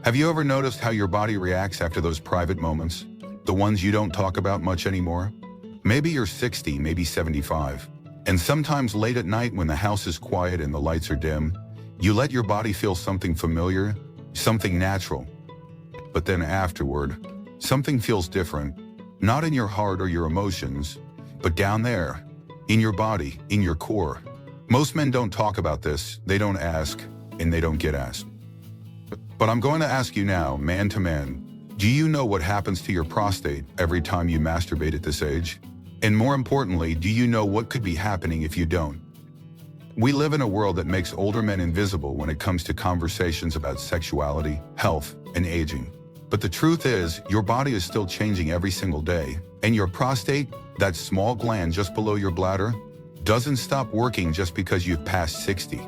Have you ever noticed how your body reacts after those private moments? The ones you don't talk about much anymore? Maybe you're 60, maybe 75. And sometimes late at night when the house is quiet and the lights are dim, you let your body feel something familiar, something natural. But then afterward, something feels different, not in your heart or your emotions, but down there, in your body, in your core. Most men don't talk about this, they don't ask, and they don't get asked. But I'm going to ask you now, man to man, do you know what happens to your prostate every time you masturbate at this age? And more importantly, do you know what could be happening if you don't? We live in a world that makes older men invisible when it comes to conversations about sexuality, health, and aging. But the truth is, your body is still changing every single day, and your prostate, that small gland just below your bladder, doesn't stop working just because you've passed 60.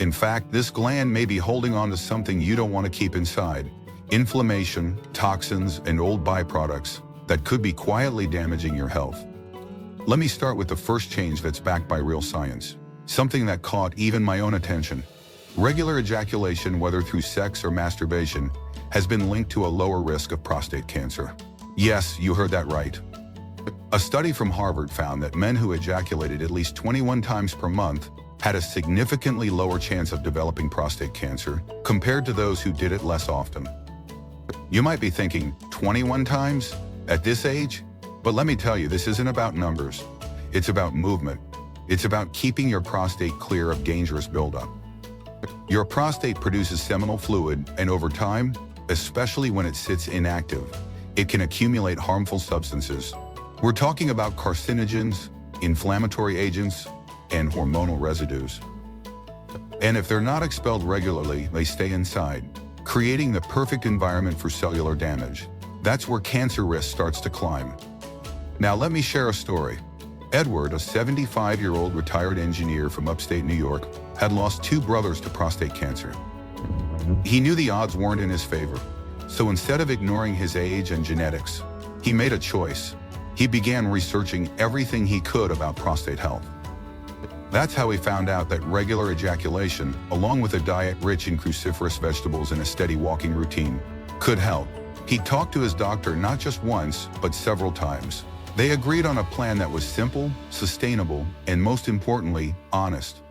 In fact, this gland may be holding on to something you don't want to keep inside: inflammation, toxins, and old byproducts that could be quietly damaging your health. Let me start with the first change that's backed by real science, something that caught even my own attention. Regular ejaculation, whether through sex or masturbation, has been linked to a lower risk of prostate cancer. Yes, you heard that right. A study from Harvard found that men who ejaculated at least 21 times per month had a significantly lower chance of developing prostate cancer compared to those who did it less often. You might be thinking, 21 times? At this age? But let me tell you, this isn't about numbers. It's about movement. It's about keeping your prostate clear of dangerous buildup. Your prostate produces seminal fluid, and over time, especially when it sits inactive, it can accumulate harmful substances. We're talking about carcinogens, inflammatory agents, and hormonal residues. And if they're not expelled regularly, they stay inside, creating the perfect environment for cellular damage. That's where cancer risk starts to climb. Now let me share a story. Edward, a 75-year-old retired engineer from upstate New York, had lost 2 brothers to prostate cancer. He knew the odds weren't in his favor, so instead of ignoring his age and genetics, he made a choice. He began researching everything he could about prostate health. That's how he found out that regular ejaculation, along with a diet rich in cruciferous vegetables and a steady walking routine, could help. He talked to his doctor not just once, but several times. They agreed on a plan that was simple, sustainable, and most importantly, honest.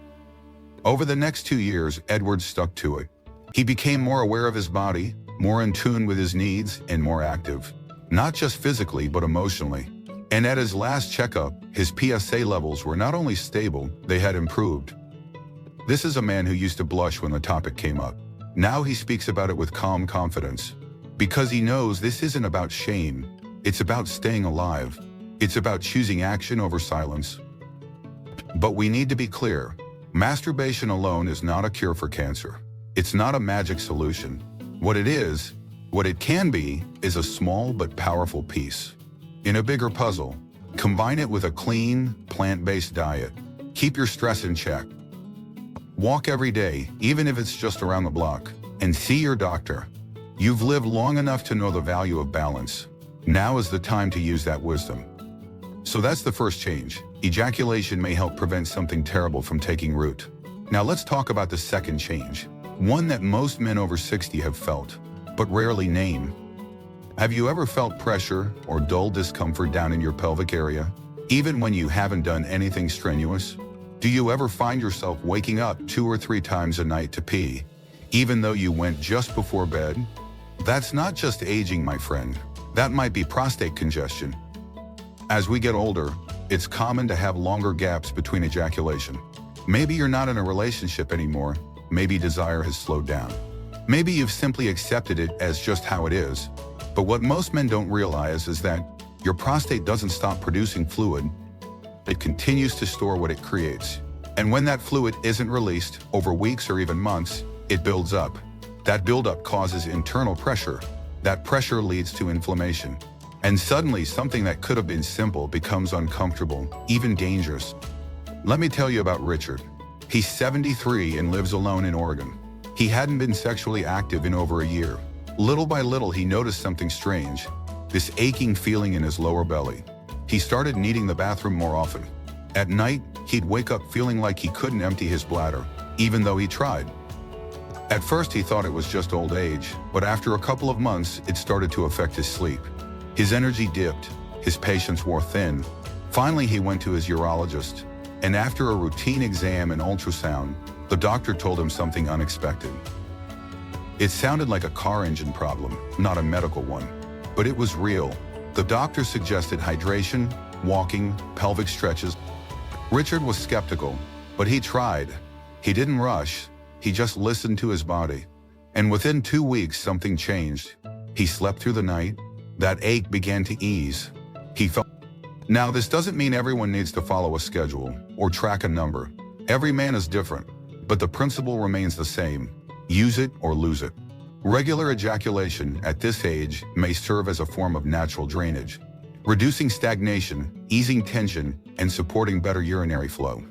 Over the next 2 years, Edward stuck to it. He became more aware of his body, more in tune with his needs, and more active, not just physically, but emotionally. And at his last checkup, his PSA levels were not only stable, they had improved. This is a man who used to blush when the topic came up. Now he speaks about it with calm confidence, because he knows this isn't about shame. It's about staying alive. It's about choosing action over silence. But we need to be clear. Masturbation alone is not a cure for cancer. It's not a magic solution. What it can be, is a small but powerful piece in a bigger puzzle. Combine it with a clean, plant-based diet. Keep your stress in check. Walk every day, even if it's just around the block, and see your doctor. You've lived long enough to know the value of balance. Now is the time to use that wisdom. So that's the first change. Ejaculation may help prevent something terrible from taking root. Now let's talk about the second change, one that most men over 60 have felt, but rarely name. Have you ever felt pressure or dull discomfort down in your pelvic area, even when you haven't done anything strenuous? Do you ever find yourself waking up 2 or 3 times a night to pee, even though you went just before bed? That's not just aging, my friend. That might be prostate congestion. As we get older, it's common to have longer gaps between ejaculation. Maybe you're not in a relationship anymore. Maybe desire has slowed down. Maybe you've simply accepted it as just how it is. But what most men don't realize is that your prostate doesn't stop producing fluid. It continues to store what it creates. And when that fluid isn't released over weeks or even months, it builds up. That buildup causes internal pressure. That pressure leads to inflammation. And suddenly, something that could have been simple becomes uncomfortable, even dangerous. Let me tell you about Richard. He's 73 and lives alone in Oregon. He hadn't been sexually active in over a year. Little by little, he noticed something strange, this aching feeling in his lower belly. He started needing the bathroom more often. At night, he'd wake up feeling like he couldn't empty his bladder, even though he tried. At first he thought it was just old age, but after a couple of months it started to affect his sleep. His energy dipped, his patience wore thin. Finally he went to his urologist, and after a routine exam and ultrasound, the doctor told him something unexpected. It sounded like a car engine problem, not a medical one, but it was real. The doctor suggested hydration, walking, pelvic stretches. Richard was skeptical, but he tried. He didn't rush, he just listened to his body. And within 2 weeks something changed. He slept through the night, that ache began to ease. He felt. Now this doesn't mean everyone needs to follow a schedule or track a number. Every man is different, but the principle remains the same. Use it or lose it. Regular ejaculation at this age may serve as a form of natural drainage, reducing stagnation, easing tension, and supporting better urinary flow.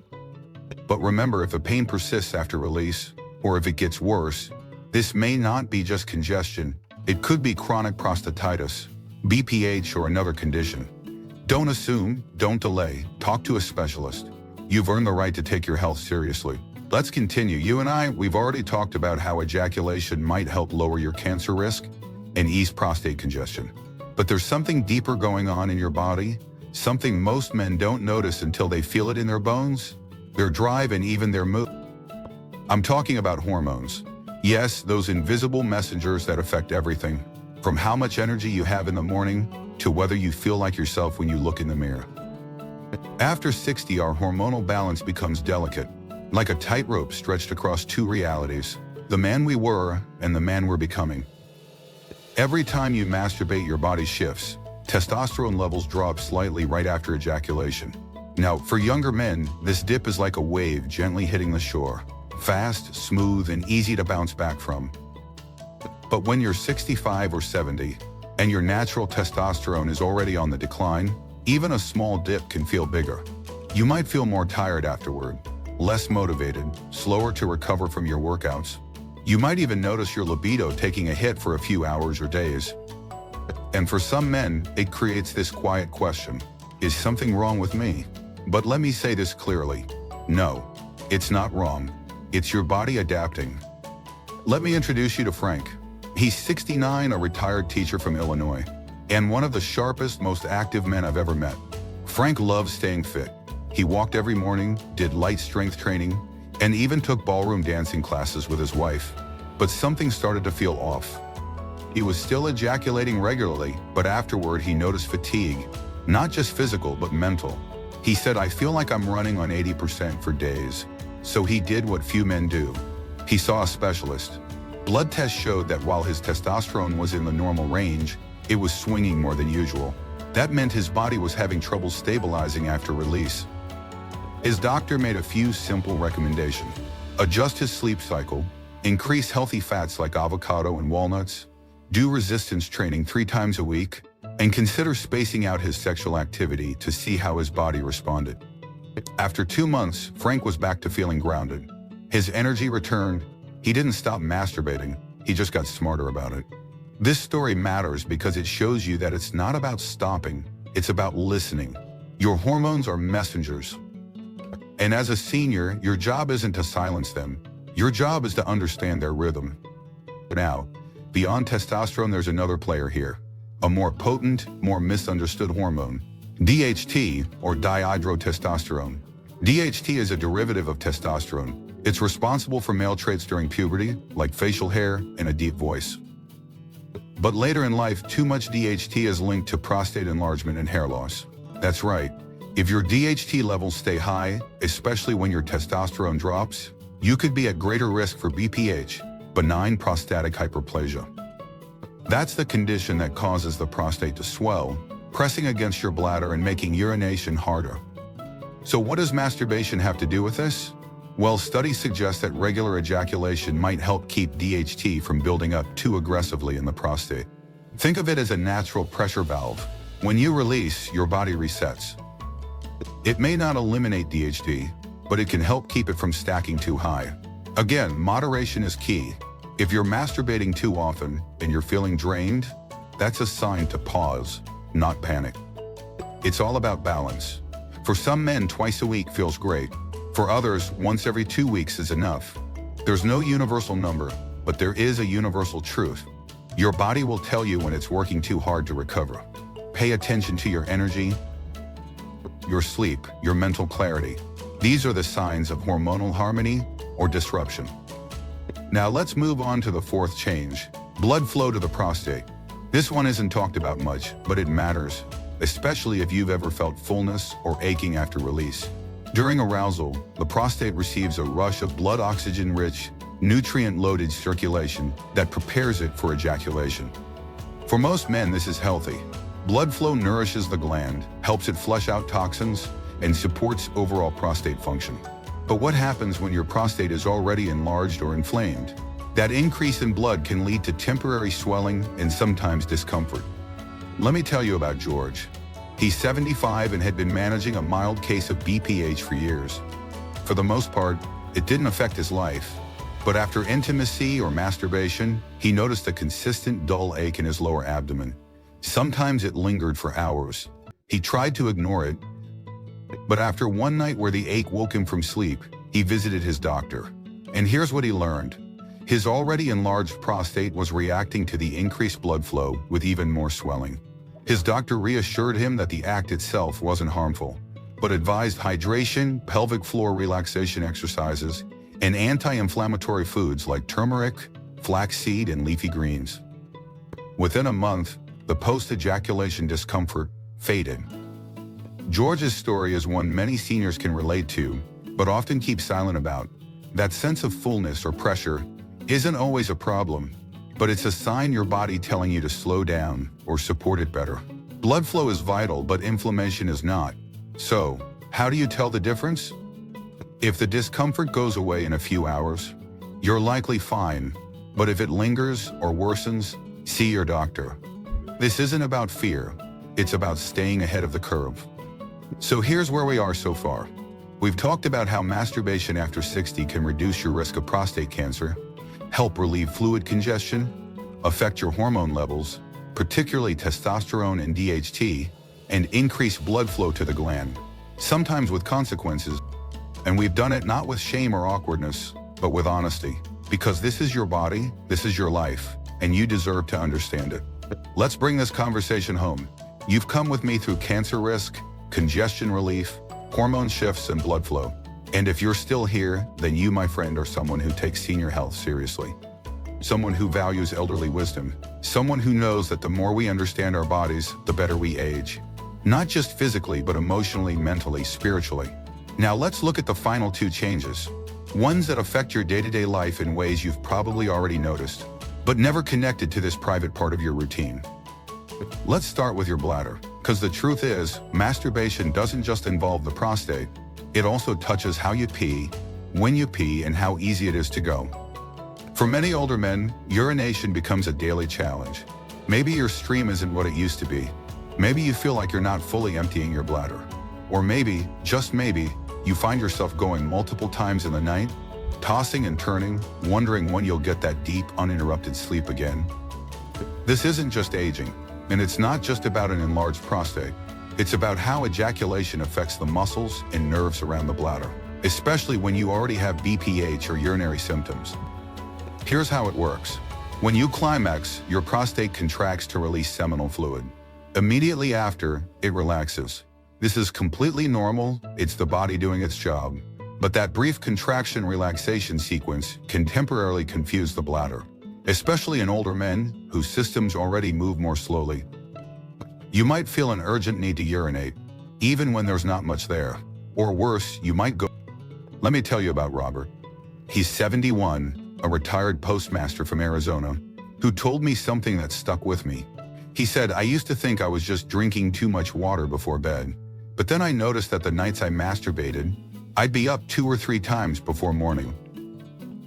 But remember, if the pain persists after release, or if it gets worse, this may not be just congestion. It could be chronic prostatitis, BPH, or another condition. Don't assume, don't delay, talk to a specialist. You've earned the right to take your health seriously. Let's continue. You and I, we've already talked about how ejaculation might help lower your cancer risk and ease prostate congestion. But there's something deeper going on in your body, something most men don't notice until they feel it in their bones, their drive, and even their mood. I'm talking about hormones. Yes, those invisible messengers that affect everything, from how much energy you have in the morning to whether you feel like yourself when you look in the mirror. After 60, our hormonal balance becomes delicate, like a tightrope stretched across two realities, the man we were and the man we're becoming. Every time you masturbate, your body shifts. Testosterone levels drop slightly right after ejaculation. Now, for younger men, this dip is like a wave gently hitting the shore, fast, smooth, and easy to bounce back from. But when you're 65 or 70, and your natural testosterone is already on the decline, even a small dip can feel bigger. You might feel more tired afterward, less motivated, slower to recover from your workouts. You might even notice your libido taking a hit for a few hours or days. And for some men, it creates this quiet question: is something wrong with me? But let me say this clearly: no, it's not wrong. It's your body adapting. Let me introduce you to Frank. He's 69, a retired teacher from Illinois, and one of the sharpest, most active men I've ever met. Frank loves staying fit. He walked every morning, did light strength training, and even took ballroom dancing classes with his wife. But something started to feel off. He was still ejaculating regularly, but afterward he noticed fatigue, not just physical but mental. He said, "I feel like I'm running on 80% for days." So he did what few men do. He saw a specialist. Blood tests showed that while his testosterone was in the normal range, it was swinging more than usual. That meant his body was having trouble stabilizing after release. His doctor made a few simple recommendations. Adjust his sleep cycle, increase healthy fats like avocado and walnuts, do resistance training 3 times a week, and consider spacing out his sexual activity to see how his body responded. After 2 months, Frank was back to feeling grounded. His energy returned. He didn't stop masturbating, he just got smarter about it. This story matters because it shows you that it's not about stopping, it's about listening. Your hormones are messengers. And as a senior, your job isn't to silence them. Your job is to understand their rhythm. Now, beyond testosterone, there's another player here, a more potent, more misunderstood hormone, DHT, or dihydrotestosterone. DHT is a derivative of testosterone. It's responsible for male traits during puberty, like facial hair and a deep voice. But later in life, too much DHT is linked to prostate enlargement and hair loss. That's right. If your DHT levels stay high, especially when your testosterone drops, you could be at greater risk for BPH, benign prostatic hyperplasia. That's the condition that causes the prostate to swell, pressing against your bladder and making urination harder. So what does masturbation have to do with this? Well, studies suggest that regular ejaculation might help keep DHT from building up too aggressively in the prostate. Think of it as a natural pressure valve. When you release, your body resets. It may not eliminate DHT, but it can help keep it from stacking too high. Again, moderation is key. If you're masturbating too often and you're feeling drained, that's a sign to pause, not panic. It's all about balance. For some men, twice a week feels great. For others, once every 2 weeks is enough. There's no universal number, but there is a universal truth. Your body will tell you when it's working too hard to recover. Pay attention to your energy, your sleep, your mental clarity. These are the signs of hormonal harmony or disruption. Now let's move on to the fourth change, blood flow to the prostate. This one isn't talked about much, but it matters, especially if you've ever felt fullness or aching after release. During arousal, the prostate receives a rush of blood oxygen-rich, nutrient-loaded circulation that prepares it for ejaculation. For most men, this is healthy. Blood flow nourishes the gland, helps it flush out toxins, and supports overall prostate function. But what happens when your prostate is already enlarged or inflamed? That increase in blood can lead to temporary swelling and sometimes discomfort. Let me tell you about George. He's 75 and had been managing a mild case of BPH for years. For the most part, it didn't affect his life. But after intimacy or masturbation, he noticed a consistent dull ache in his lower abdomen. Sometimes it lingered for hours. He tried to ignore it, but after one night where the ache woke him from sleep, he visited his doctor. And here's what he learned. His already enlarged prostate was reacting to the increased blood flow with even more swelling. His doctor reassured him that the act itself wasn't harmful, but advised hydration, pelvic floor relaxation exercises, and anti-inflammatory foods like turmeric, flaxseed, and leafy greens. Within a month, the post-ejaculation discomfort faded. George's story is one many seniors can relate to, but often keep silent about. That sense of fullness or pressure isn't always a problem, but it's a sign your body telling you to slow down or support it better. Blood flow is vital, but inflammation is not. So, how do you tell the difference? If the discomfort goes away in a few hours, you're likely fine, but if it lingers or worsens, see your doctor. This isn't about fear, it's about staying ahead of the curve. So here's where we are so far. We've talked about how masturbation after 60 can reduce your risk of prostate cancer, help relieve fluid congestion, affect your hormone levels, particularly testosterone and DHT, and increase blood flow to the gland, sometimes with consequences. And we've done it not with shame or awkwardness, but with honesty. Because this is your body, this is your life, and you deserve to understand it. Let's bring this conversation home. You've come with me through cancer risk, congestion relief, hormone shifts, and blood flow. And if you're still here, then you, my friend, are someone who takes senior health seriously. Someone who values elderly wisdom. Someone who knows that the more we understand our bodies, the better we age. Not just physically, but emotionally, mentally, spiritually. Now let's look at the final two changes. Ones that affect your day-to-day life in ways you've probably already noticed, but never connected to this private part of your routine. Let's start with your bladder, because the truth is, masturbation doesn't just involve the prostate, it also touches how you pee, when you pee, and how easy it is to go. For many older men, urination becomes a daily challenge. Maybe your stream isn't what it used to be. Maybe you feel like you're not fully emptying your bladder. Or maybe, just maybe, you find yourself going multiple times in the night, tossing and turning, wondering when you'll get that deep, uninterrupted sleep again. This isn't just aging, and it's not just about an enlarged prostate. It's about how ejaculation affects the muscles and nerves around the bladder, especially when you already have BPH or urinary symptoms. Here's how it works. When you climax, your prostate contracts to release seminal fluid. Immediately after, it relaxes. This is completely normal, it's the body doing its job. But that brief contraction relaxation sequence can temporarily confuse the bladder, especially in older men whose systems already move more slowly. You might feel an urgent need to urinate, even when there's not much there. Or worse, you might go. Let me tell you about Robert. He's 71, a retired postmaster from Arizona, who told me something that stuck with me. He said, "I used to think I was just drinking too much water before bed. But then I noticed that the nights I masturbated, I'd be up 2 or 3 times before morning."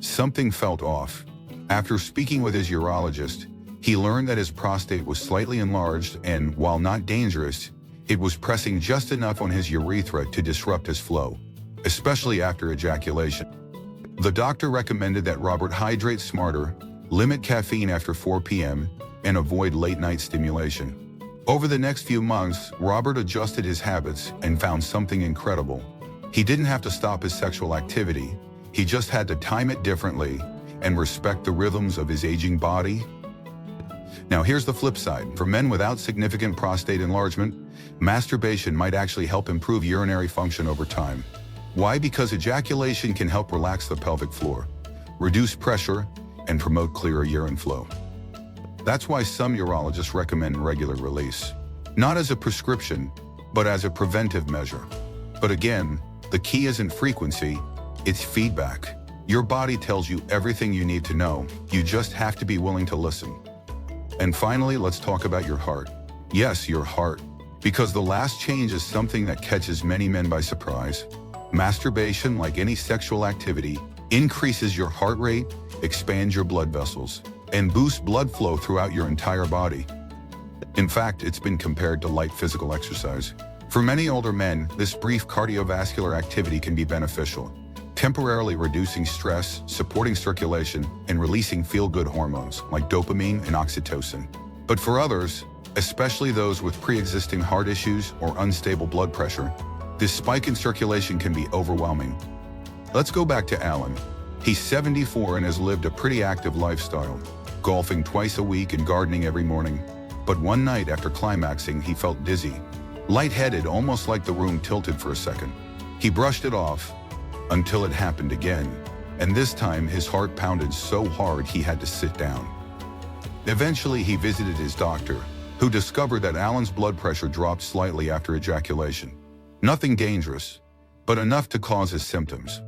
Something felt off. After speaking with his urologist, he learned that his prostate was slightly enlarged and, while not dangerous, it was pressing just enough on his urethra to disrupt his flow, especially after ejaculation. The doctor recommended that Robert hydrate smarter, limit caffeine after 4 p.m., and avoid late-night stimulation. Over the next few months, Robert adjusted his habits and found something incredible. He didn't have to stop his sexual activity. He just had to time it differently and respect the rhythms of his aging body. Now here's the flip side. For men without significant prostate enlargement, masturbation might actually help improve urinary function over time. Why? Because ejaculation can help relax the pelvic floor, reduce pressure, and promote clearer urine flow. That's why some urologists recommend regular release, not as a prescription, but as a preventive measure. But again, the key isn't frequency, it's feedback. Your body tells you everything you need to know. You just have to be willing to listen. And finally, let's talk about your heart. Yes, your heart. Because the last change is something that catches many men by surprise. Masturbation, like any sexual activity, increases your heart rate, expands your blood vessels, and boosts blood flow throughout your entire body. In fact, it's been compared to light physical exercise. For many older men, this brief cardiovascular activity can be beneficial, temporarily reducing stress, supporting circulation, and releasing feel-good hormones like dopamine and oxytocin. But for others, especially those with pre-existing heart issues or unstable blood pressure, this spike in circulation can be overwhelming. Let's go back to Alan. He's 74 and has lived a pretty active lifestyle, golfing twice a week and gardening every morning. But one night after climaxing, he felt dizzy, lightheaded, almost like the room tilted for a second. He brushed it off, until it happened again, and this time his heart pounded so hard he had to sit down. Eventually he visited his doctor, who discovered that Alan's blood pressure dropped slightly after ejaculation. Nothing dangerous, but enough to cause his symptoms.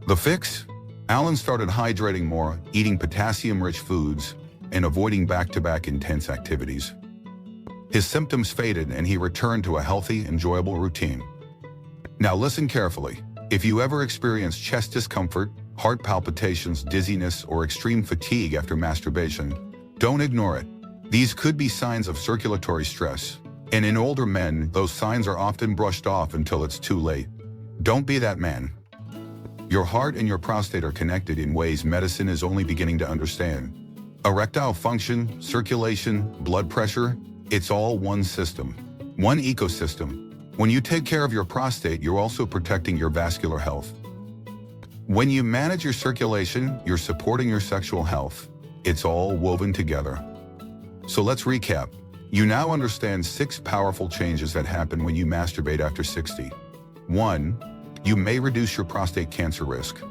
The fix? Alan started hydrating more, eating potassium-rich foods, and avoiding back-to-back intense activities. His symptoms faded and he returned to a healthy, enjoyable routine. Now listen carefully. If you ever experience chest discomfort, heart palpitations, dizziness, or extreme fatigue after masturbation, don't ignore it. These could be signs of circulatory stress, and in older men, those signs are often brushed off until it's too late. Don't be that man. Your heart and your prostate are connected in ways medicine is only beginning to understand. Erectile function, circulation, blood pressure, it's all one system, one ecosystem. When you take care of your prostate, you're also protecting your vascular health. When you manage your circulation, you're supporting your sexual health. It's all woven together. So let's recap. You now understand 6 powerful changes that happen when you masturbate after 60. 1. You may reduce your prostate cancer risk.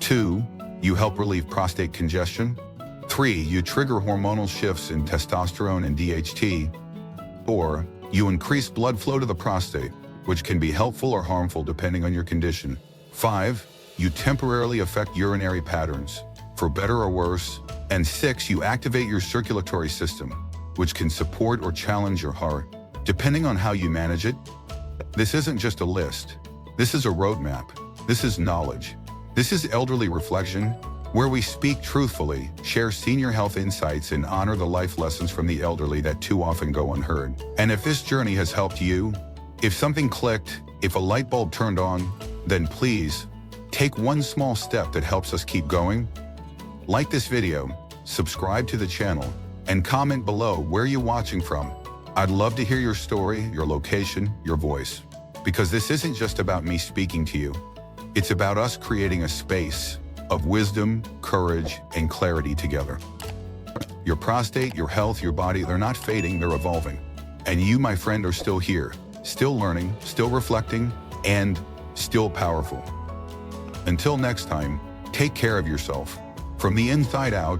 2. You help relieve prostate congestion. 3. You trigger hormonal shifts in testosterone and DHT. 4. You increase blood flow to the prostate, which can be helpful or harmful depending on your condition. 5. You temporarily affect urinary patterns, for better or worse. And 6. You activate your circulatory system, which can support or challenge your heart, depending on how you manage it. This isn't just a list. This is a roadmap. This is knowledge. This is elderly reflection, where we speak truthfully, share senior health insights, and honor the life lessons from the elderly that too often go unheard. And if this journey has helped you, if something clicked, if a light bulb turned on, then please take one small step that helps us keep going. Like this video, subscribe to the channel, and comment below where you're watching from. I'd love to hear your story, your location, your voice, because this isn't just about me speaking to you. It's about us creating a space of wisdom, courage, and clarity together. Your prostate, your health, your body, they're not fading, they're evolving. And you, my friend, are still here, still learning, still reflecting, and still powerful. Until next time, take care of yourself. From the inside out,